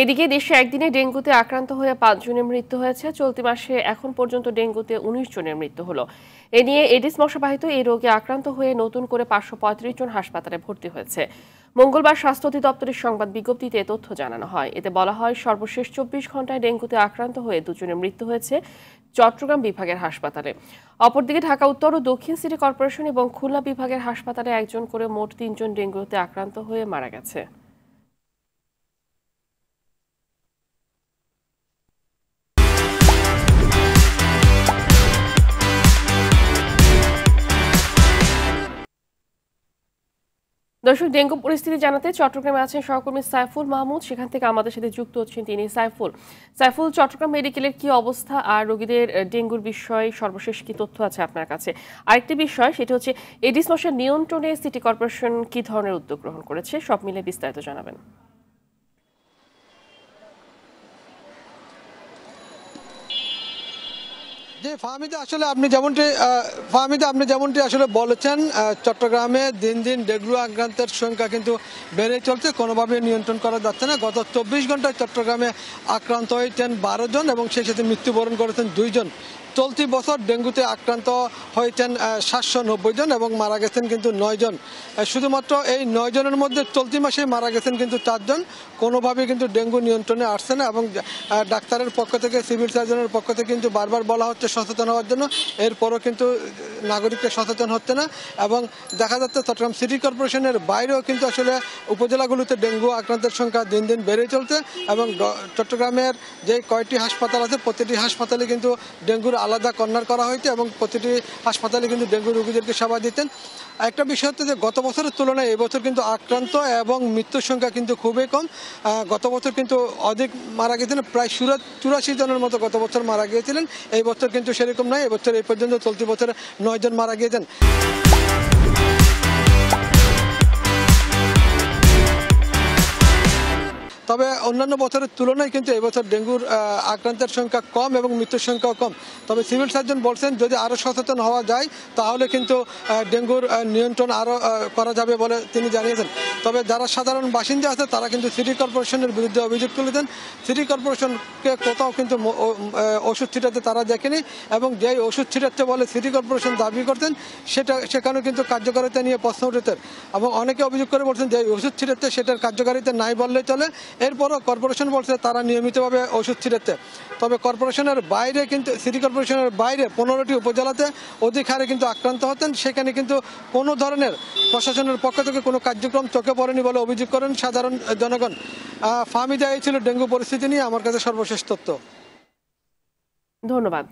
এদিকে দেশে একদিনে ডেঙ্গুতে আক্রান্ত হয়ে 5 জনের মৃত্যু হয়েছে। চলতি মাসে এখন পর্যন্ত ডেঙ্গুতে 19 জনের মৃত্যু হলো। এ নিয়ে এডিস মশাবাহিত এই রোগে আক্রান্ত হয়ে নতুন করে 535 জন হাসপাতালে ভর্তি হয়েছে। মঙ্গলবার স্বাস্থ্য অধিদপ্তরের সংবাদ বিজ্ঞপ্তিতে তথ্য জানানো হয়। এতে বলা হয়, সর্বশেষ 24 ঘন্টায় ডেঙ্গুতে আক্রান্ত হয়ে 2 জনের মৃত্যু হয়েছে চট্টগ্রাম বিভাগের হাসপাতালে। অপরদিকে ঢাকা উত্তর ও দক্ষিণ সিটি কর্পোরেশন এবং খুলনা বিভাগের হাসপাতালে একজন করে মোট 3 জন ডেঙ্গুতে আক্রান্ত হয়ে মারা গেছে। দর্শক, ডেঙ্গু পরিস্থিতি জানাতে চট্টগ্রামে আছেন সহকর্মী সাইফুল মাহমুদ। সেখান থেকে আমাদের সাথে যুক্ত হচ্ছেন তিনি। সাইফুল, চট্টগ্রাম মেডিকেলের কি অবস্থা আর রোগীদের ডেঙ্গুর বিষয়ে সর্বশেষ কি তথ্য আছে আপনার কাছে? আরেকটি বিষয়, সেটা হচ্ছে এডিস মশা নিয়ন্ত্রণে সিটি কর্পোরেশন কি ধরনের উদ্যোগ গ্রহণ করেছে, সব মিলে বিস্তারিত জানাবেন। যে ফাহমিদা, আসলে আপনি যেমনটি আসলে বলেছেন, চট্টগ্রামে দিন দিন ডেঙ্গু আক্রান্তের সংখ্যা কিন্তু বেড়ে চলছে, কোনোভাবে নিয়ন্ত্রণ করা যাচ্ছে না। গত 24 ঘন্টায় চট্টগ্রামে আক্রান্ত হয়েছেন 12 জন এবং সেই সাথে মৃত্যুবরণ করেছেন 2 জন। চলতি বছর ডেঙ্গুতে আক্রান্ত হয়েছেন 790 জন এবং মারা গেছেন কিন্তু 9 জন। শুধুমাত্র এই 9 জনের মধ্যে চলতি মাসে মারা গেছেন কিন্তু 4 জন। কোনোভাবে কিন্তু ডেঙ্গু নিয়ন্ত্রণে আসছে না এবং ডাক্তারের পক্ষ থেকে, সিভিল সার্জনের পক্ষ থেকে কিন্তু বারবার বলা হচ্ছে সচেতন হওয়ার জন্য, এরপরও কিন্তু নাগরিকরা সচেতন হচ্ছে না। এবং দেখা যাচ্ছে চট্টগ্রাম সিটি কর্পোরেশনের বাইরেও কিন্তু আসলে উপজেলাগুলোতে ডেঙ্গু আক্রান্তের সংখ্যা দিন দিন বেড়ে চলছে এবং চট্টগ্রামের যে কয়টি হাসপাতাল আছে প্রতিটি হাসপাতালে কিন্তু ডেঙ্গুর আলাদা কর্নার করা হয়েছে এবং প্রতিটি হাসপাতালে কিন্তু ডেঙ্গু রোগীদেরকে সেবা দিতেন। একটা বিষয় হচ্ছে যে গত বছরের তুলনায় এবছর কিন্তু আক্রান্ত এবং মৃত্যুর সংখ্যা কিন্তু খুবই কম। গত বছর কিন্তু অধিক মারা গেছিলেন, প্রায় 84 জনের মতো গত বছর মারা গিয়েছিলেন। এই বছর কিন্তু সেরকম নয়, এবছর এই পর্যন্ত চলতি বছরে 9 জন মারা গিয়েছেন। তবে অন্যান্য বছরের তুলনায় কিন্তু এবছর ডেঙ্গুর আক্রান্তের সংখ্যা কম এবং মৃত্যুর সংখ্যাও কম। তবে সিভিল সার্জন বলছেন, যদি আরও সচেতন হওয়া যায় তাহলে কিন্তু ডেঙ্গুর নিয়ন্ত্রণ আরও করা যাবে বলে তিনি জানিয়েছেন। তবে যারা সাধারণ বাসিন্দা আছে তারা কিন্তু সিটি কর্পোরেশনের বিরুদ্ধে অভিযোগ তুলেছেন। সিটি কর্পোরেশনকে কোথাও কিন্তু ওষুধ ছিটাতে তারা দেখেনি এবং যেই ওষুধ ছিটাচ্ছে বলে সিটি কর্পোরেশন দাবি করতেন, সেখানেও কিন্তু কার্যকারিতা নিয়ে প্রশ্ন উঠেছেন এবং অনেকে অভিযোগ করে বলছেন যে ওষুধ ছিটাচ্ছে সেটার কার্যকারিতা নাই বললেই চলে। এরপরও কর্পোরেশন বলছে তারা নিয়মিতভাবে ওষুধ ছিটাচ্ছে। তবে কর্পোরেশনের বাইরে কিন্তু, সিটি কর্পোরেশনের বাইরে 15টি উপজেলাতে অধিক হারে কিন্তু আক্রান্ত হতেন, সেখানে কিন্তু কোনো ধরনের প্রশাসনের পক্ষ থেকে কোনো কার্যক্রম চোখে পড়েনি বলে অভিযোগ করেন সাধারণ জনগণ। ফাহমিদা, এই ছিল ডেঙ্গু পরিস্থিতি নিয়ে আমার কাছে সর্বশেষ তথ্য। ধন্যবাদ।